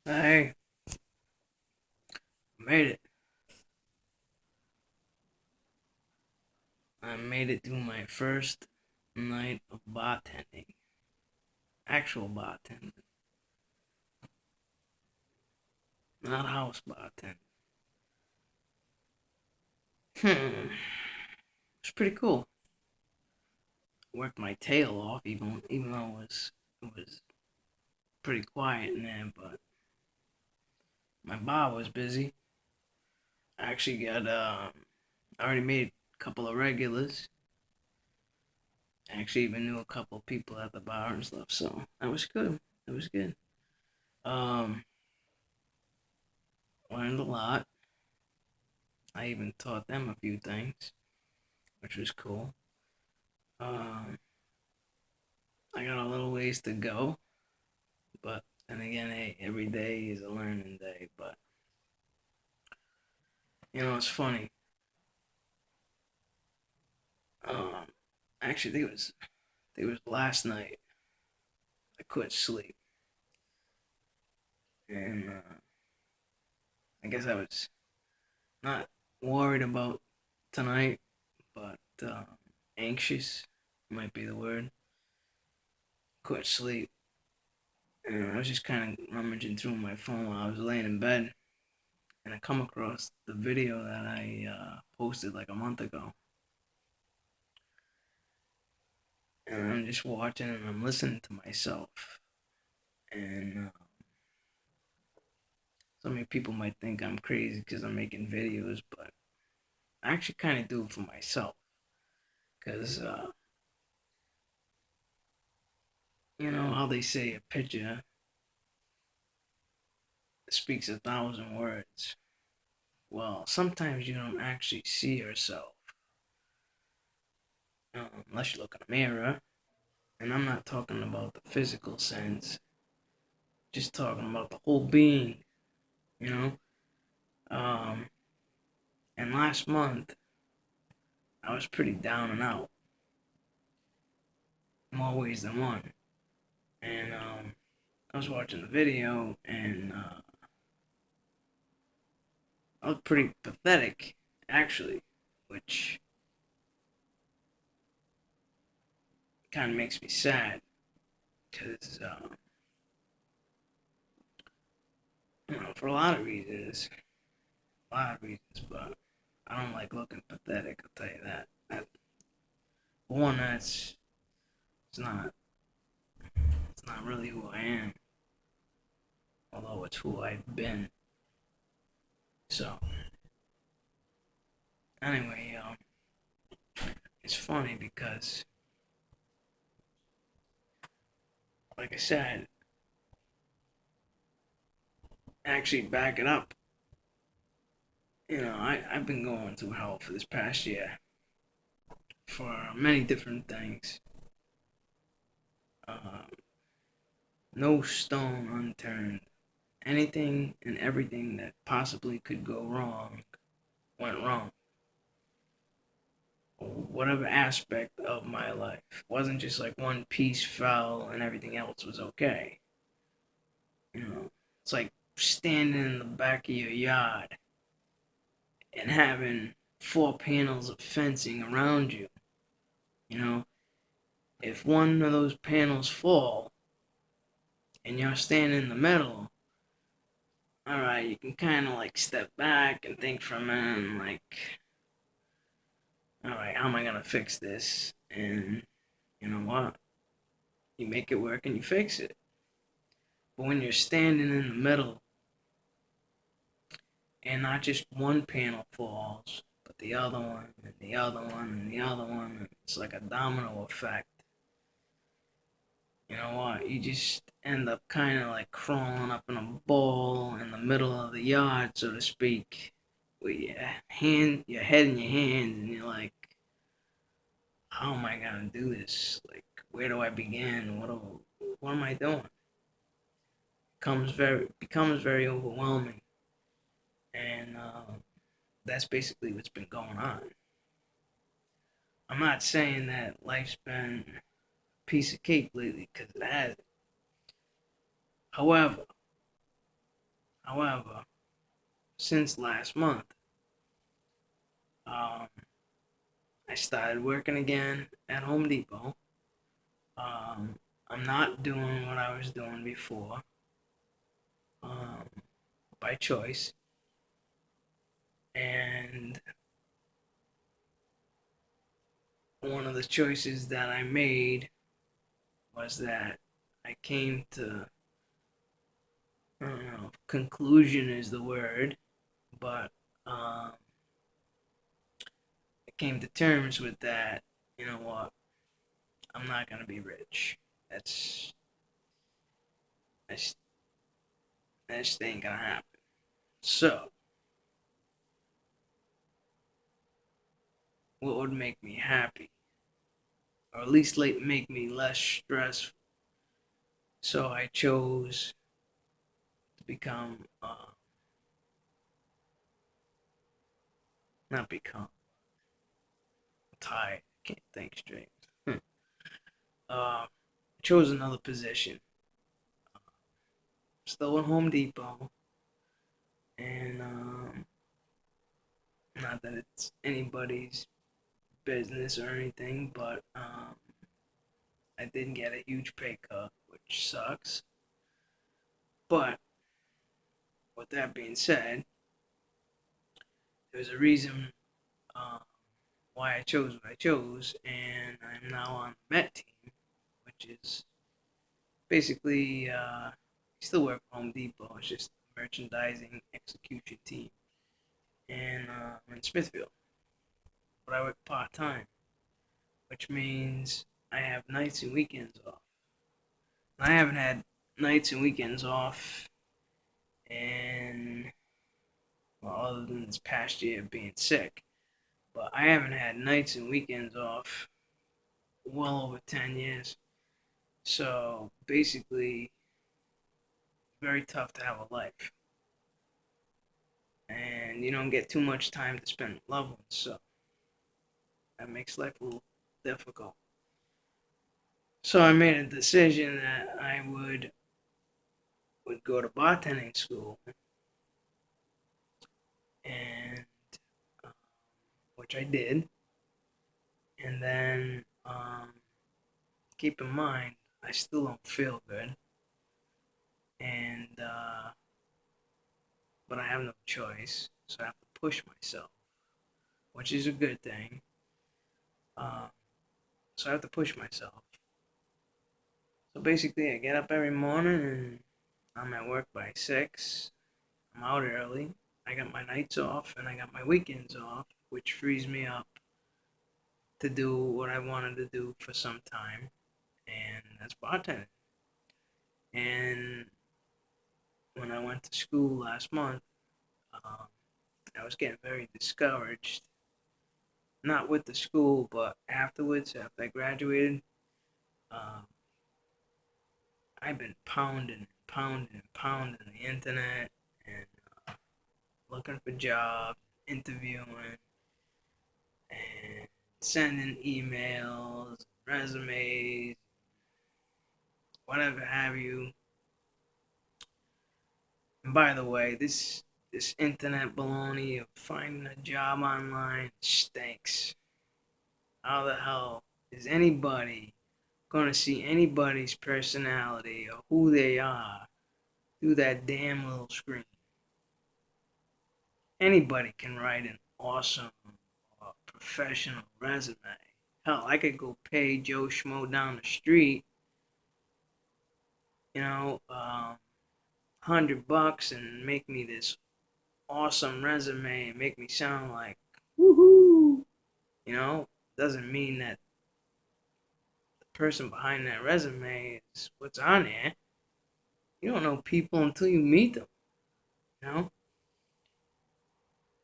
Hey, made it. I made it through my first night of bartending. Actual bartending, not house bartending. It's pretty cool. Worked my tail off, even though it was pretty quiet in there, but my bar was busy. I actually got I already made a couple of regulars. I actually even knew a couple of people at the bar and stuff, so that was good. That was good. Um, Learned a lot. I even taught them a few things, which was cool. Um, I got a little ways to go, but and again, hey, every day is a learning day. But it's funny. Um, Actually, it was last night. I couldn't sleep, and I guess I was not worried about tonight, but anxious might be the word. Couldn't sleep, and I was just kind of rummaging through my phone while I was laying in bed, and I come across the video that I posted like a month ago, and I'm just watching and I'm listening to myself, and so many people might think I'm crazy because I'm making videos, but I actually kind of do it for myself because you know how they say a picture speaks 1,000 words. Well, sometimes you don't actually see yourself unless you look in a mirror, and I'm not talking about the physical sense, just talking about the whole being, you know. Um, and last month I was pretty down and out, more ways than one, and I was watching the video and I was pretty pathetic, actually, which kind of makes me sad because, for a lot of reasons, but I don't like looking pathetic. I'll tell you that. For one, it's not it's not really who I am, although it's who I've been. So anyway, it's funny because, like I said, actually back it up. I've been going through hell for this past year for many different things. Um, no stone unturned. Anything and everything that possibly could go wrong went wrong. Whatever aspect of my life. It wasn't just like one piece fell and everything else was okay. It's like standing in the back of your yard and having 4 panels of fencing around you. You know, if one of those panels fall and you're standing in the middle, all right, you can kind of like step back and think for a minute and like, all right, how am I gonna fix this? And you know what? You make it work and you fix it. But when you're standing in the middle and not just one panel falls, but the other one and the other one and the other one, and it's like a domino effect. You know what? You just end up kind of like crawling up in a ball in the middle of the yard, so to speak, with your head in your hands, and you're like, how am I gonna do this? Like, where do I begin? What am I doing? Becomes very overwhelming, and that's basically what's been going on. I'm not saying that life's been a piece of cake lately, because it hasn't. However, However, since last month, um, I started working again at Home Depot. Um, I'm not doing what I was doing before, um, by choice. And one of the choices that I made was that I came to, I don't know, conclusion is the word, but um, I came to terms with that. You know what? I'm not gonna be rich. That's that's that just ain't gonna happen. So, what would make me happy, or at least like make me less stressful? So I chose to become, not become, I'm tired. I can't think straight. I chose another position. Still at Home Depot, and not that it's anybody's business or anything, but I did get a huge pay cut, which sucks. But with that being said, there's a reason um, why I chose what I chose, and I'm now on the Met team, which is basically still work for Home Depot. It's just merchandising execution team, and I'm in Smithfield, but I work part time, which means I have nights and weekends off. I haven't had nights and weekends off, and well, other than this past year being sick, but I haven't had nights and weekends off well over 10 years. So basically, very tough to have a life. And you don't get too much time to spend with loved ones. So that makes life a little difficult. So I made a decision that I would go to bartending school, and which I did. And then keep in mind, I still don't feel good, and but I have no choice, so I have to push myself, which is a good thing. Um, so I have to push myself. So basically, I get up every morning and I'm at work by 6. I'm out early. I got my nights off and I got my weekends off, which frees me up to do what I wanted to do for some time, and that's bartending. And when I went to school last month, um, I was getting very discouraged. Not with the school, but afterwards, after I graduated, um, I've been pounding and pounding and pounding the internet and looking for jobs, interviewing, and sending emails, resumes, whatever have you. And by the way, this internet baloney of finding a job online stinks. How the hell is anybody gonna see anybody's personality or who they are through that damn little screen? Anybody can write an awesome professional resume. Hell, I could go pay Joe Schmo down the street, you know, $100 and make me this awesome resume and make me sound like woohoo. You know, doesn't mean that the person behind that resume is what's on there. You don't know people until you meet them. You know,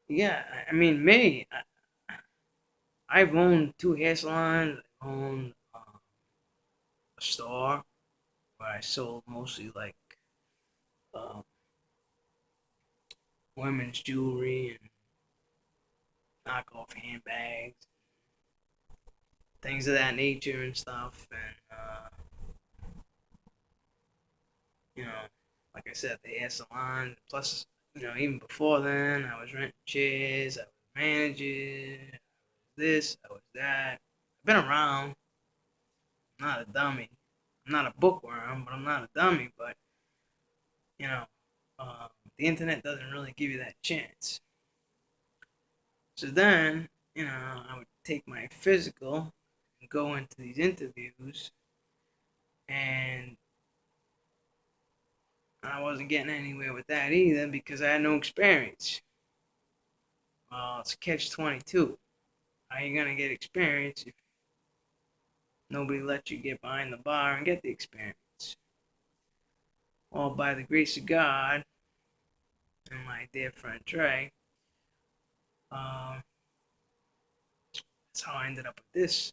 yeah. I mean, me. I've owned 2 hair salons. I've owned a store where I sold mostly like um, women's jewelry and knockoff handbags, things of that nature and stuff. And you know, like I said, the hair salon. Plus, even before then, I was renting chairs. I was managing. I was this. I was that. I've been around. I'm not a dummy. I'm not a bookworm, but I'm not a dummy. But you know, the internet doesn't really give you that chance. So then, I would take my physical and go into these interviews, and I wasn't getting anywhere with that either because I had no experience. Well, it's catch 22. How are you gonna get experience if nobody lets you get behind the bar and get the experience? Well, by the grace of God and my dear friend Trey, um, that's how I ended up with this.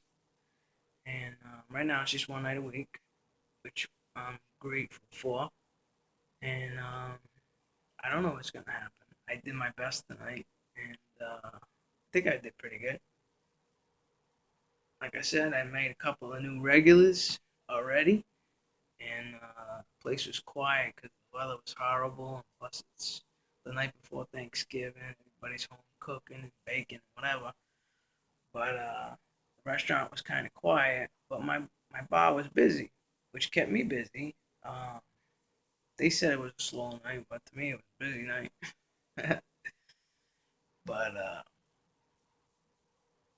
And right now it's just one night a week, which I'm grateful for. And I don't know what's gonna happen. I did my best tonight, and I think I did pretty good. Like I said, I made a couple of new regulars already, and the place was quiet because the weather was horrible. And plus, it's the night before Thanksgiving. Everybody's home cooking and baking and whatever. But the restaurant was kind of quiet. But my bar was busy, which kept me busy. Uh, they said it was a slow night, but to me it was a busy night. But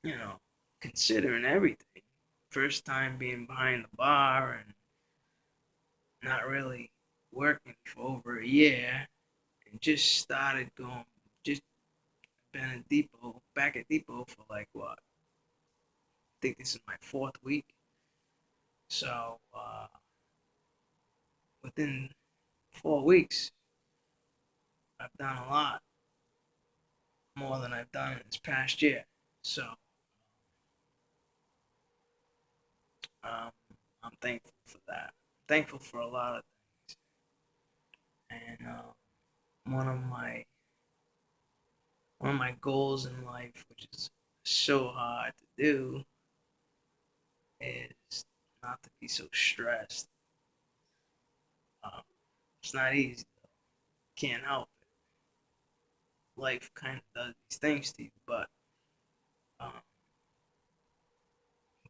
you know, considering everything, first time being behind the bar and not really working for over a year, and just started going, just been at Depot, back at Depot for like what? I think this is my fourth week. So within 4 weeks, I've done a lot more than I've done in this past year. So um, I'm thankful for that. I'm thankful for a lot of things. And one of my one of my goals in life, which is so hard to do, is not to be so stressed. Um, it's not easy. Can't help it. Life kind of does these things to you, um,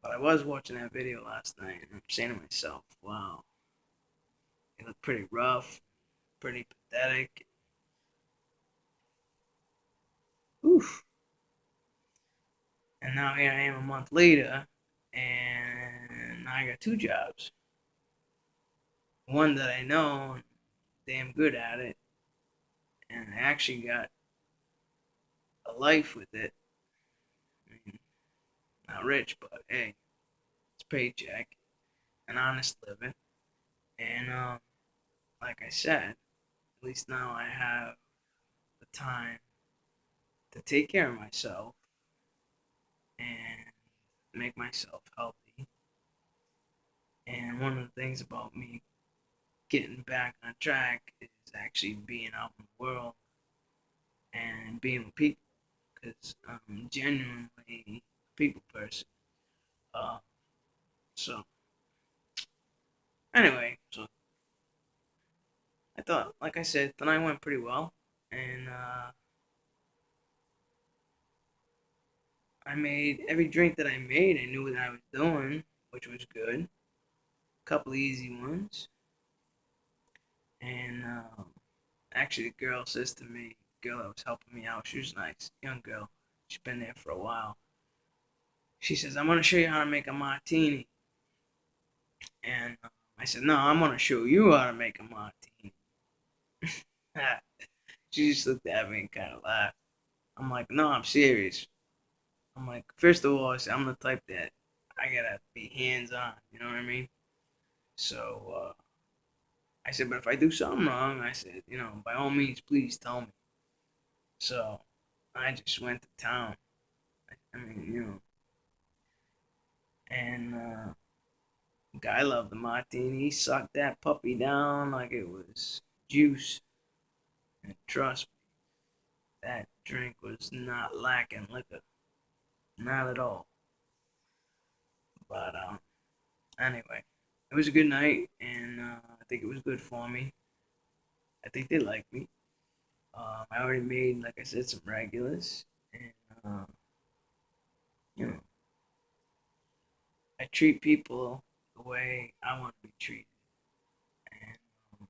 but I was watching that video last night, and I'm saying to myself, "Wow, it looked pretty rough, pretty pathetic." Oof. And now here I am a month later, and now I got two jobs. One that I know, I'm damn good at it, and I actually got a life with it. I mean, not rich, but hey, it's paycheck, an honest living, and like I said, at least now I have the time to take care of myself and make myself healthy. And one of the things about me getting back on track is actually being out in the world and being with people because I'm genuinely a people person. Uh, so anyway, so I thought, like I said, tonight went pretty well, and I made every drink that I made. I knew what I was doing, which was good. A couple easy ones, and actually, the girl says to me, the girl that was helping me out, she was nice, young girl. She's been there for a while. She says, "I'm gonna show you how to make a martini," and I said, "No, I'm gonna show you how to make a martini." She just looked at me and kind of laughed. I'm like, "No, I'm serious." I'm like, first of all, I said, I'm the type that I gotta be hands on. You know what I mean? So I said, but if I do something wrong, I said, by all means, please tell me. So I just went to town. I mean, and guy loved the martini. He sucked that puppy down like it was juice. And trust me, that drink was not lacking liquor, not at all. But anyway, it was a good night, and I think it was good for me. I think they like me. I already made, like I said, some regulars, and you know, I treat people the way I want to be treated, and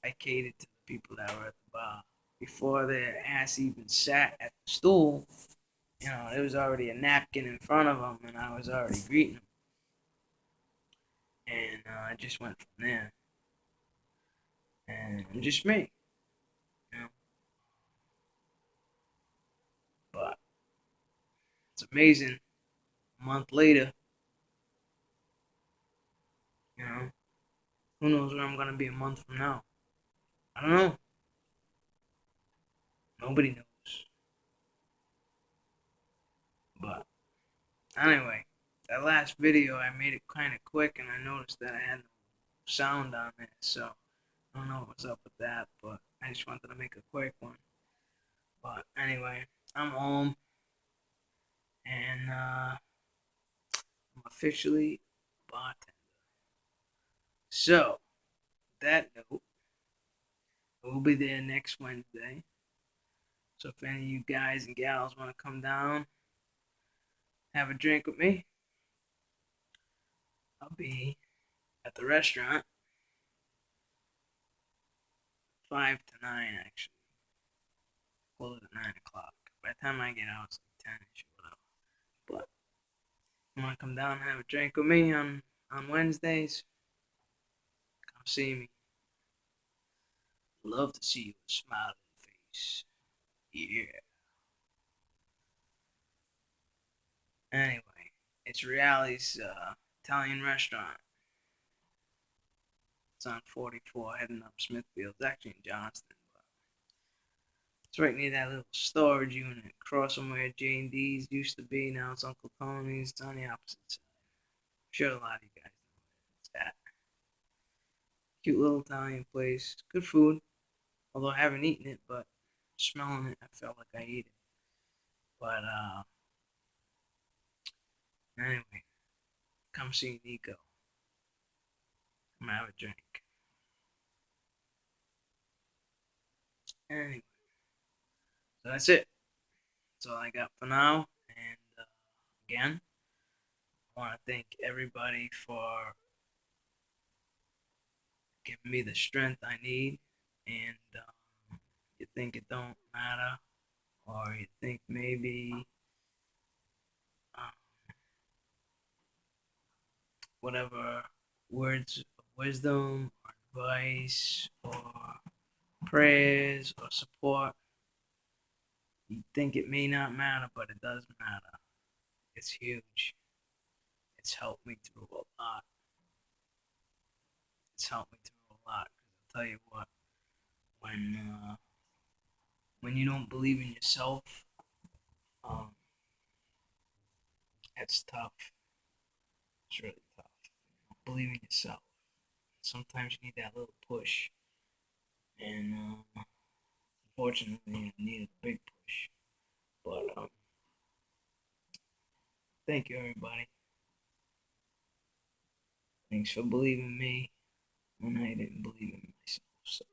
I catered to the people that were at the bar before their ass even sat at the stool. There was already a napkin in front of them, and I was already greeting them, and I just went from there. And I'm just me, you know. But it's amazing. A month later, you know, who knows where I'm gonna be a month from now? I don't know. Nobody knows. But anyway, that last video I made it kind of quick, and I noticed that I had no sound on it, so I don't know what's up with that. But I just wanted to make a quick one. But anyway, I'm home, and I'm officially a bartender. So that note, we'll be there next Wednesday. So if any of you guys and gals want to come down, have a drink with me, I'll be at the restaurant 5 to 9 actually. Close at 9 o'clock. By the time I get out, it's like 10ish or whatever. But if you want to come down and have a drink with me on Wednesdays, come see me. Love to see you with a smile on your face. Yeah. Anyway, it's Reality's Italian restaurant. It's on 44 heading up Smithfield. It's actually in Johnston, but it's right near that little storage unit across from where J&D's used to be. Now it's Uncle Tony's. It's on the opposite side. I'm sure a lot of you guys know where it's at. Cute little Italian place. Good food. Although I haven't eaten it, but smelling it, I felt like I ate it. But anyway, come see Nico. I'm gonna have a drink. Anyway, so that's it. That's all I got for now. And again, I want to thank everybody for giving me the strength I need. And you think it don't matter, or you think maybe um, whatever words of wisdom or advice or prayers or support, you think it may not matter, but it does matter. It's huge. It's helped me through a lot. It's helped me through a lot. Because I'll tell you what, when when you don't believe in yourself, um, it's tough. It's really tough. Believe in yourself. Sometimes you need that little push, and unfortunately, I needed a big push. But thank you, everybody. Thanks for believing in me when I didn't believe in myself. So,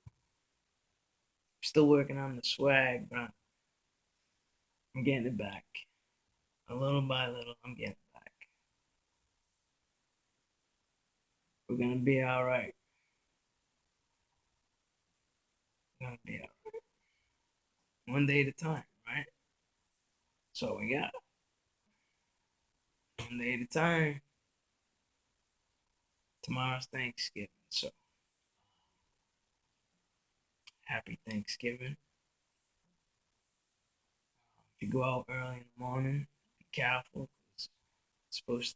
I'm still working on the swag, but I'm getting it back. A little by little, I'm getting it back. We're gonna be all right. We're gonna be all right. One day at a time, right? So we got one day at a time. Tomorrow's Thanksgiving, so happy Thanksgiving. If you go out early in the morning, be careful. It's supposed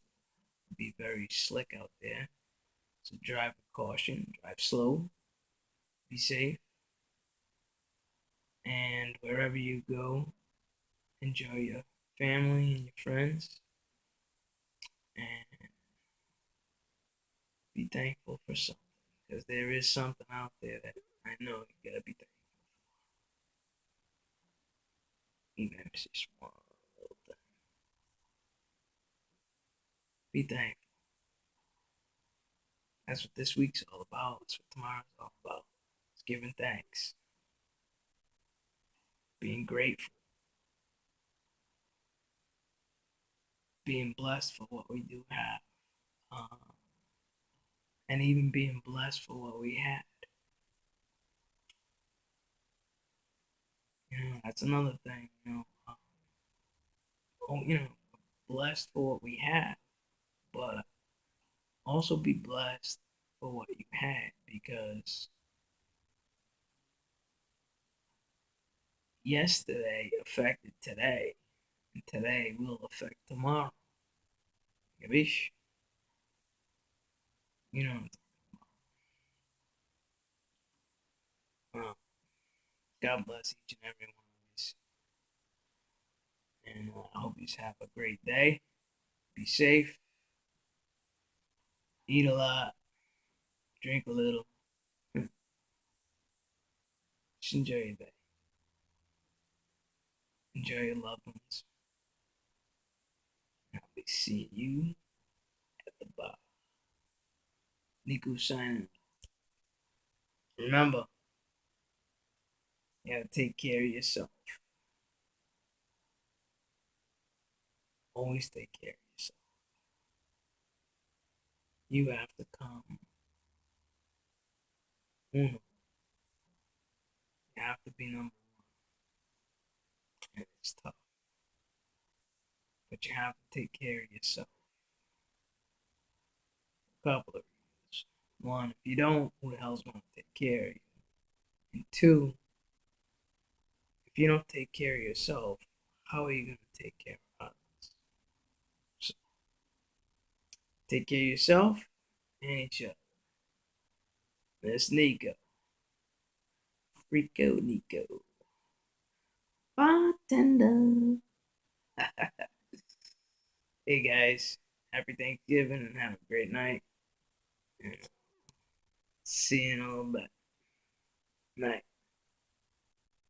to be very slick out there. So drive with caution, drive slow, be safe, and wherever you go, enjoy your family and your friends, and be thankful for something. Because there is something out there that I know you gotta be thankful for. Even if it's just one little thing. Be thankful. That's what this week's all about. That's what tomorrow's all about. It's giving thanks, being grateful, being blessed for what we do have, um, and even being blessed for what we had. That's another thing. Oh, blessed for what we had, but also be blessed for what you had because yesterday affected today, and today will affect tomorrow. Gabish, you know, God bless each and every one of us, and I hope you have a great day. Be safe, eat a lot, drink a little, just enjoy your day, enjoy your loved ones. I'll be seeing you at the bar. Nico signing. Remember, you gotta take care of yourself. Always take care of yourself. You have to come uno. You have to be number one. And it's tough. But you have to take care of yourself. A couple of reasons. One, if you don't, who the hell's gonna take care of you? And two, if you don't take care of yourself, how are you gonna take care of others? So take care of yourself and each other. That's Nico. Rico Nico. Bartender. Hey guys, happy Thanksgiving and have a great night. And see you in a little bit. Night.